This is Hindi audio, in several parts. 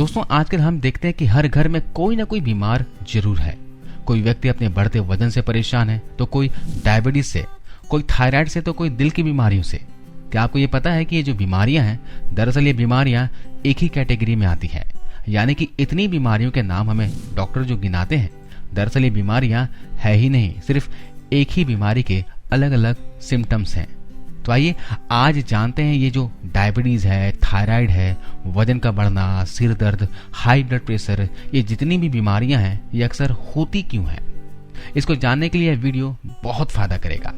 दोस्तों आजकल हम देखते हैं कि हर घर में कोई ना कोई बीमार जरूर है। कोई व्यक्ति अपने बढ़ते वजन से परेशान है, तो कोई डायबिटीज से, कोई थायराइड से, तो कोई दिल की बीमारियों से। क्या आपको ये पता है कि ये जो बीमारियां हैं, दरअसल ये बीमारियां एक ही कैटेगरी में आती हैं। यानी कि इतनी बीमारियों के नाम हमें डॉक्टर जो गिनाते हैं, दरअसल ये बीमारियां है ही नहीं, सिर्फ एक ही बीमारी के अलग अलग सिम्टम्स हैं। तो आइए आज जानते हैं ये जो डायबिटीज है, थायराइड है, वजन का बढ़ना, सिर दर्द, हाई ब्लड प्रेशर, ये जितनी भी बीमारियां हैं ये अक्सर होती क्यों हैं। इसको जानने के लिए यह वीडियो बहुत फायदा करेगा।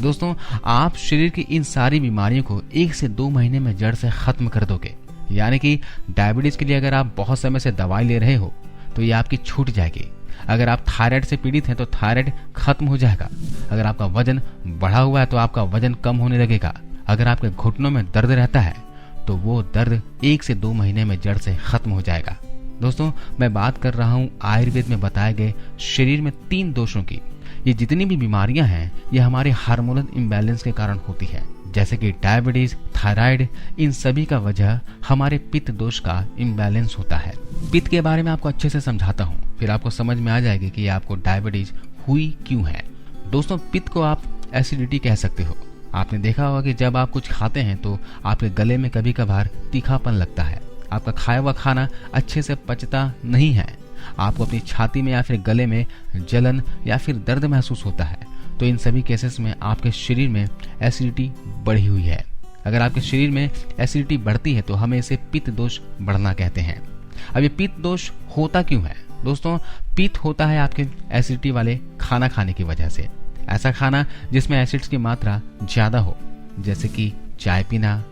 दोस्तों आप शरीर की इन सारी बीमारियों को 1 से 2 महीने में जड़ से खत्म कर दोगे। यानी कि डायबिटीज के लिए अगर आप बहुत समय से दवाई ले रहे हो तो ये आपकी छूट जाएगी। अगर आप थायराइड से पीड़ित हैं तो थायराइड खत्म हो जाएगा। अगर आपका वजन बढ़ा हुआ है तो आपका वजन कम होने लगेगा। अगर आपके घुटनों में दर्द रहता है तो वो दर्द 1 से 2 महीने में जड़ से खत्म हो जाएगा। दोस्तों मैं बात कर रहा हूँ आयुर्वेद में बताए गए शरीर में 3 दोषों की। ये जितनी भी बीमारियां हैं ये हमारे हार्मोनल इम्बैलेंस के कारण होती है, जैसे कि डायबिटीज, थायराइड। इन सभी का वजह हमारे पित्त दोष का इम्बैलेंस होता है। पित्त के बारे में आपको अच्छे से समझाता हूँ, फिर आपको समझ में आ जाएगी कि आपको डायबिटीज हुई क्यों है। दोस्तों पित्त को आप एसिडिटी कह सकते हो। आपने देखा होगा कि जब आप कुछ खाते हैं तो आपके गले में कभी कभार तीखापन लगता है। आपका खाया हुआ खाना अच्छे से पचता नहीं है। आपको अपनी छाती में या फिर गले में जलन या फिर दर्द महसूस होता है। तो इन सभी केसेस में आपके शरीर में एसिडिटी बढ़ी हुई है। अगर आपके शरीर में एसिडिटी बढ़ती है तो हमें इसे पित्त दोष बढ़ना कहते हैं। अब ये पित्त दोष होता क्यों है? दोस्तों पित्त होता है आपके एसिडिटी वाले खाना खाने की वजह से। ऐसा खाना जिसमें एसिड्स की मात्रा ज्यादा हो, जैसे कि चाय पीना,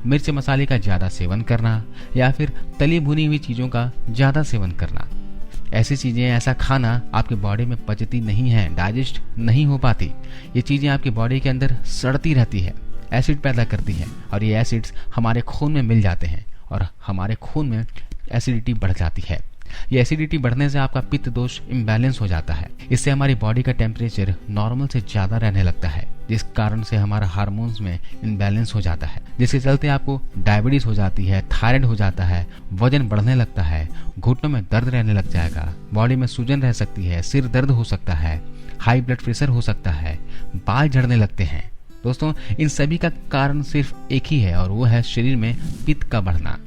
मिर्च मसाले का ज्यादा सेवन करना या फिर तली भुनी हुई चीजों का ज्यादा सेवन करना। ऐसी चीजें, ऐसा खाना आपकी बॉडी में पचती नहीं है, डाइजेस्ट नहीं हो पाती। ये चीजें आपकी बॉडी के अंदर सड़ती रहती है, एसिड पैदा करती है और ये एसिड्स हमारे खून में मिल जाते हैं और हमारे खून में एसिडिटी बढ़ जाती है। ये एसिडिटी बढ़ने से आपका पित्त दोष इम्बैलेंस हो जाता है। इससे हमारी बॉडी का टेम्परेचर नॉर्मल से ज्यादा रहने लगता है, जिस कारण से हमारा हार्मोन्स में इम्बैलेंस हो जाता है, जिसके चलते आपको डायबिटीज हो जाती है, थायराइड हो जाता है, वजन बढ़ने लगता है, घुटनों में दर्द रहने लग जाएगा, बॉडी में सूजन रह सकती है, सिर दर्द हो सकता है, हाई ब्लड प्रेशर हो सकता है, बाल झड़ने लगते हैं। दोस्तों इन सभी का कारण सिर्फ एक ही है और वो है शरीर में पित्त का बढ़ना।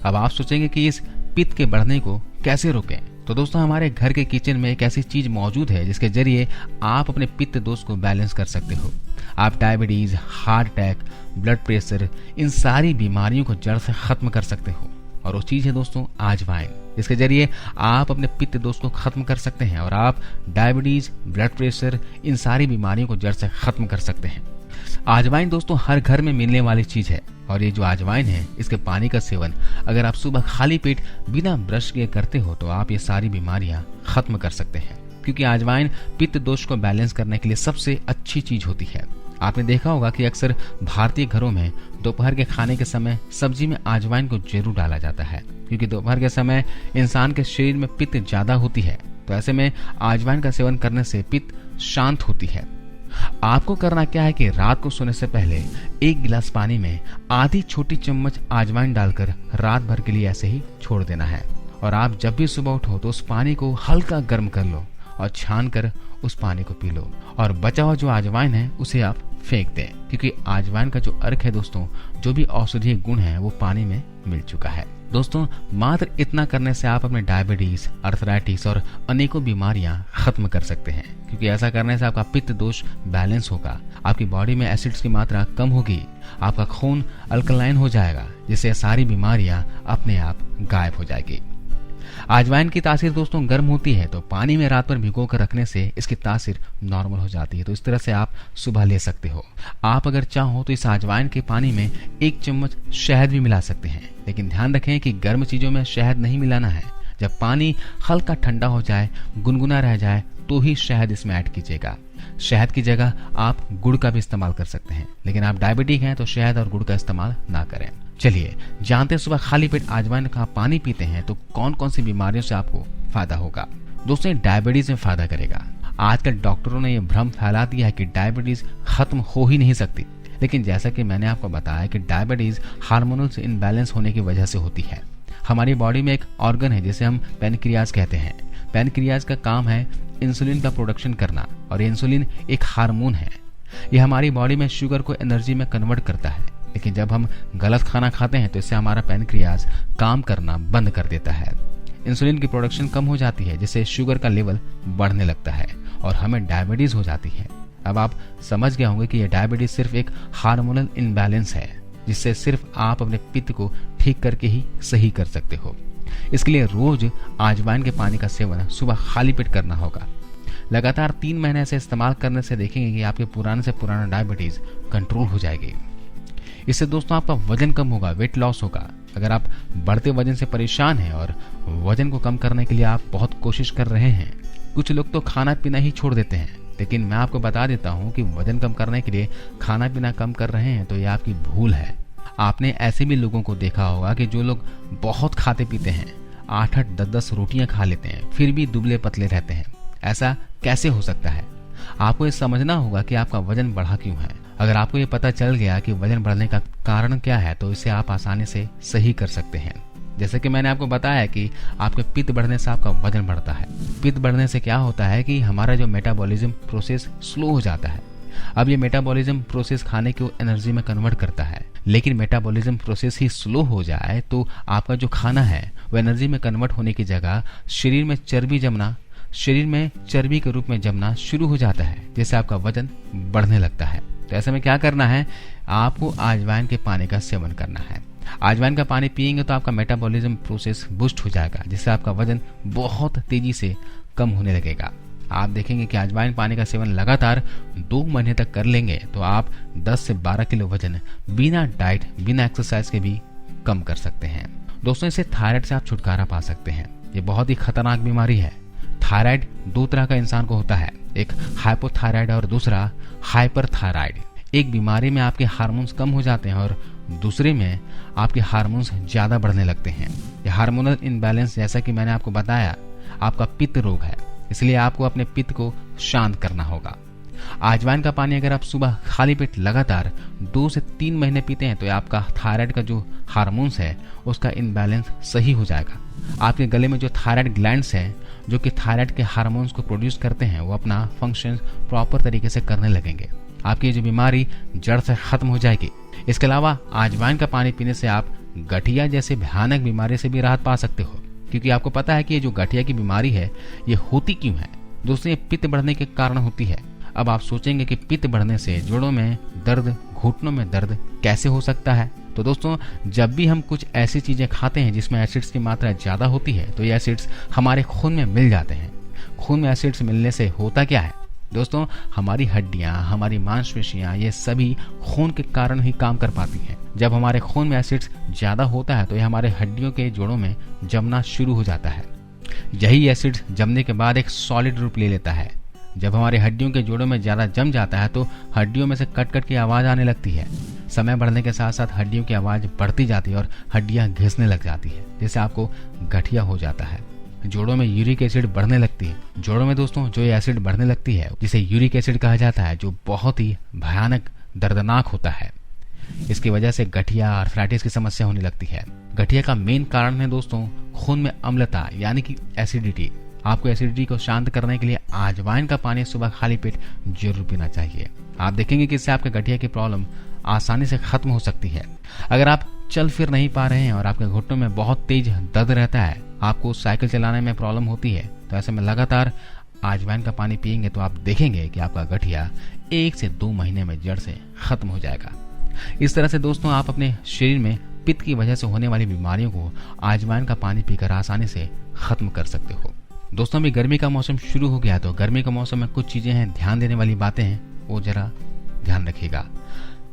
अब आप सोचेंगे कि इस पित्त के बढ़ने को कैसे रोकें? तो दोस्तों हमारे घर के किचन में एक ऐसी चीज मौजूद है जिसके जरिए आप अपने पित्त दोष को बैलेंस कर सकते हो। आप diabetes, heart attack, blood pressure, इन सारी बीमारियों को जड़ से खत्म कर सकते हो। और वो चीज है दोस्तों अजवाइन, जिसके जरिए आप अपने पित्त दोष को खत्म कर सकते हैं और आप डायबिटीज, ब्लड प्रेशर, इन सारी बीमारियों को जड़ से खत्म कर सकते हैं। अजवाइन दोस्तों हर घर में मिलने वाली चीज है और ये जो अजवाइन है, इसके पानी का सेवन अगर आप सुबह खाली पेट बिना ब्रश किए करते हो तो आप ये सारी बीमारियां खत्म कर सकते हैं, क्योंकि अजवाइन पित्त दोष को बैलेंस करने के लिए सबसे अच्छी चीज होती है। आपने देखा होगा कि अक्सर भारतीय घरों में दोपहर के खाने के समय सब्जी में अजवाइन को जरूर डाला जाता है, क्योंकि दोपहर के समय इंसान के शरीर में पित्त ज्यादा होती है। तो ऐसे में अजवाइन का सेवन करने से पित्त शांत होती है। आपको करना क्या है कि रात को सोने से पहले 1 गिलास पानी में आधी छोटी चम्मच अजवाइन डालकर रात भर के लिए ऐसे ही छोड़ देना है। और आप जब भी सुबह उठो तो उस पानी को हल्का गर्म कर लो और छान कर उस पानी को पी लो। और बचा हुआ जो अजवाइन है उसे आप फेंक दें, क्योंकि अजवाइन का जो अर्क है दोस्तों, जो भी औषधीय गुण है वो पानी में मिल चुका है। दोस्तों मात्र इतना करने से आप अपने डायबिटीज, अर्थराइटिस और अनेकों बीमारियां खत्म कर सकते हैं, क्योंकि ऐसा करने से आपका पित्त दोष बैलेंस होगा, आपकी बॉडी में एसिड्स की मात्रा कम होगी, आपका खून अल्कलाइन हो जाएगा, जिससे सारी बीमारियां अपने आप गायब हो जाएगी। अजवाइन की तासीर दोस्तों गर्म होती है, तो पानी में रात भर भिगो कर रखने से इसकी तासीर नॉर्मल हो जाती है। तो इस तरह से आप सुबह ले सकते हो। आप अगर चाहो तो इस अजवाइन के पानी में 1 चम्मच शहद भी मिला सकते हैं, लेकिन ध्यान रखें कि गर्म चीजों में शहद नहीं मिलाना है। जब पानी हल्का ठंडा हो जाए, गुनगुना रह जाए, तो ही शहद इसमें ऐड कीजिएगा। शहद की जगह आप गुड़ का भी इस्तेमाल कर सकते हैं, लेकिन आप डायबिटिक हैं तो शहद और गुड़ का इस्तेमाल ना करें। चलिए जानते हैं सुबह खाली पेट अजवाइन का पानी पीते हैं तो कौन कौन सी बीमारियों से आपको फायदा होगा। दोस्तों डायबिटीज में फायदा करेगा। आजकल डॉक्टरों ने यह भ्रम फैला दिया है कि डायबिटीज खत्म हो ही नहीं सकती, लेकिन जैसा कि मैंने आपको बताया कि डायबिटीज हार्मोनल इनबैलेंस होने की वजह से होती है। हमारी बॉडी में एक ऑर्गन है जिसे हम पैनक्रियाज कहते हैं। पैनक्रियाज का काम है इंसुलिन का प्रोडक्शन करना, और ये इंसुलिन एक हार्मोन है। ये हमारी बॉडी में शुगर को एनर्जी में कन्वर्ट करता है, लेकिन जब हम गलत खाना खाते हैं तो इससे हमारा पैनक्रियाज काम करना बंद कर देता है। इंसुलिन की प्रोडक्शन कम हो जाती है, जिससे शुगर का लेवल बढ़ने लगता है और हमें डायबिटीज हो जाती है। अब आप समझ गए होंगे कि यह डायबिटीज सिर्फ एक हार्मोनल इनबैलेंस है, जिससे सिर्फ आप अपने पित्त को ठीक करके ही सही कर सकते हो। इसके लिए रोज अजवाइन के पानी का सेवन सुबह खाली पेट करना होगा। लगातार 3 महीने से इस्तेमाल करने से देखेंगे कि आपके पुराने से पुराना डायबिटीज कंट्रोल हो जाएगी। इससे दोस्तों आपका वजन कम होगा, वेट लॉस होगा। अगर आप बढ़ते वजन से परेशान हैं और वजन को कम करने के लिए आप बहुत कोशिश कर रहे हैं, कुछ लोग तो खाना पीना ही छोड़ देते हैं, लेकिन मैं आपको बता देता हूं कि वजन कम करने के लिए खाना पीना कम कर रहे हैं तो यह आपकी भूल है। आपने ऐसे भी लोगों को देखा होगा कि जो लोग बहुत खाते पीते हैं, 8-8, 10-10 रोटियां खा लेते हैं, फिर भी दुबले पतले रहते हैं। ऐसा कैसे हो सकता है? आपको ये समझना होगा कि आपका वजन बढ़ा क्यों है। अगर आपको ये पता चल गया कि वजन बढ़ने का कारण क्या है तो इसे आप आसानी से सही कर सकते हैं। जैसे कि मैंने आपको बताया कि आपके पित्त बढ़ने से आपका वजन बढ़ता है। पित्त बढ़ने से क्या होता है कि हमारा जो मेटाबॉलिज्म प्रोसेस स्लो हो जाता है। अब ये मेटाबॉलिज्म प्रोसेस खाने को एनर्जी में कन्वर्ट करता है, लेकिन मेटाबॉलिज्म प्रोसेस ही स्लो हो जाए तो आपका जो खाना है वो एनर्जी में कन्वर्ट होने की जगह शरीर में चर्बी के रूप में जमना शुरू हो जाता है, जिससे आपका वजन बढ़ने लगता है। तो ऐसे में क्या करना है, आपको अजवाइन के पानी का सेवन करना है। अजवाइन का पानी पिएंगे तो आपका मेटाबॉलिज्म प्रोसेस बूस्ट हो जाएगा, जिससे आपका वजन बहुत तेजी से कम होने लगेगा। आप देखेंगे कि अजवाइन पानी का सेवन लगातार 2 महीने तक कर लेंगे तो आप 10 से 12 किलो वजन बिना डाइट, बिना एक्सरसाइज के भी कम कर सकते हैं। दोस्तों, इससे थायराइड से आप छुटकारा पा सकते हैं। ये बहुत ही खतरनाक बीमारी है। थायराइड 2 तरह का इंसान को होता है, एक हाइपोथायराइड और दूसरा हाइपरथायराइड। एक बीमारी में आपके हार्मोन्स कम हो जाते हैं और दूसरे में आपके हार्मोन्स ज्यादा बढ़ने लगते हैं। यह हार्मोनल इनबैलेंस, जैसा कि मैंने आपको बताया, आपका पित्त रोग है। इसलिए आपको अपने पित्त को शांत करना होगा। अजवाइन का पानी अगर आप सुबह खाली पेट लगातार 2 से 3 महीने पीते हैं तो आपका थायराइड का जो हार्मोन्स है उसका इनबैलेंस सही हो जाएगा। आपके गले में जो थायराइड ग्लैंड्स हैं जो कि थायराइड के हार्मोन्स को प्रोड्यूस करते हैं, वो अपना फंक्शन प्रॉपर तरीके से करने लगेंगे। आपकी जो बीमारी जड़ से खत्म हो जाएगी। इसके अलावा अजवाइन का पानी पीने से आप गठिया जैसे भयानक बीमारी से भी राहत पा सकते हो, क्योंकि आपको पता है कि ये जो गठिया की बीमारी है ये होती क्यों है। दोस्तों, ये पित्त बढ़ने के कारण होती है। अब आप सोचेंगे कि पित्त बढ़ने से जोड़ों में दर्द, घुटनों में दर्द कैसे हो सकता है। तो दोस्तों, जब भी हम कुछ ऐसी चीजें खाते हैं जिसमें एसिड्स की मात्रा ज्यादा होती है तो ये एसिड्स हमारे खून में मिल जाते हैं। खून में एसिड्स मिलने से होता क्या है दोस्तों, हमारी हड्डियां, हमारी मांसपेशियां, ये सभी खून के कारण ही काम कर पाती हैं। जब हमारे खून में एसिड्स ज्यादा होता है तो ये हमारे हड्डियों के जोड़ों में जमना शुरू हो जाता है। यही एसिड्स जमने के बाद एक सॉलिड रूप ले लेता है। जब हमारे हड्डियों के जोड़ों में ज्यादा जम जाता है तो हड्डियों में से कट कट की आवाज आने लगती है। समय बढ़ने के साथ साथ हड्डियों की आवाज बढ़ती जाती है और हड्डियां घिसने लग जाती है, जिससे आपको गठिया हो जाता है। जोड़ों में यूरिक एसिड बढ़ने लगती है। जोड़ों में दोस्तों जो ये एसिड बढ़ने लगती है जिसे यूरिक एसिड कहा जाता है, जो बहुत ही भयानक दर्दनाक होता है। इसकी वजह से गठिया, आर्थराइटिस की समस्या होने लगती है। गठिया का मेन कारण है दोस्तों खून में अम्लता, यानी कि एसिडिटी। आपको एसिडिटी को शांत करने के लिए अजवाइन का पानी सुबह खाली पेट जरूर पीना चाहिए। आप देखेंगे कि इससे आपके गठिया की प्रॉब्लम आसानी से खत्म हो सकती है। अगर आप चल फिर नहीं पा रहे हैं और आपके घुटनों में बहुत तेज दर्द रहता है, आपको साइकिल चलाने में प्रॉब्लम होती है, तो ऐसे में लगातार अजवाइन का पानी पिएंगे तो आप देखेंगे कि आपका गठिया 1 से 2 महीने में जड़ से खत्म हो जाएगा। इस तरह से दोस्तों आप अपने शरीर में पित्त की वजह से होने वाली बीमारियों को अजवाइन का पानी पीकर आसानी से खत्म कर सकते हो। दोस्तों, अभी गर्मी का मौसम शुरू हो गया, तो गर्मी के मौसम में कुछ चीजें हैं, ध्यान देने वाली बातें हैं, वो जरा ध्यान रखिएगा।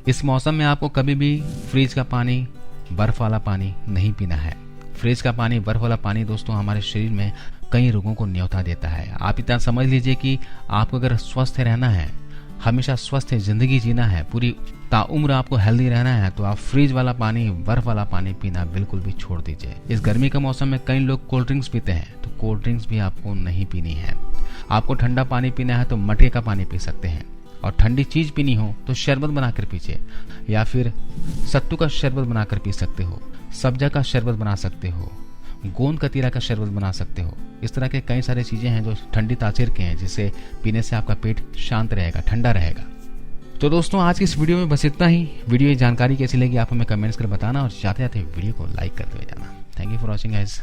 इस मौसम में आपको कभी भी फ्रिज का पानी, बर्फ वाला पानी नहीं पीना है। फ्रिज का पानी, बर्फ वाला पानी दोस्तों हमारे शरीर में कई रोगों को न्योता देता है। आप इतना समझ लीजिए कि आपको अगर स्वस्थ रहना है, हमेशा स्वस्थ जिंदगी जीना है, पूरी ताउम्र आपको हेल्दी रहना है, तो आप फ्रिज वाला पानी, बर्फ वाला पानी पीना बिल्कुल भी छोड़ दीजिए। इस गर्मी के मौसम में कई लोग कोल्ड ड्रिंक्स पीते हैं, तो कोल्ड ड्रिंक्स भी आपको नहीं पीनी है। आपको ठंडा पानी पीना है तो मटके का पानी पी सकते हैं, और ठंडी चीज पीनी हो तो शरबत बनाकर पीजिए, या फिर सत्तू का शरबत बनाकर पी सकते हो। सब्जा का शरबत बना सकते हो, गोंद कतीरा का शरबत बना सकते हो। इस तरह के कई सारे चीज़ें हैं जो ठंडी तासीर के हैं, जिसे पीने से आपका पेट शांत रहेगा, ठंडा रहेगा। तो दोस्तों आज की इस वीडियो में बस इतना ही। वीडियो की जानकारी कैसी लगी आप हमें कमेंट्स कर बताना और जाते जाते वीडियो को लाइक करते हुए जाना। Thank you for watching guys.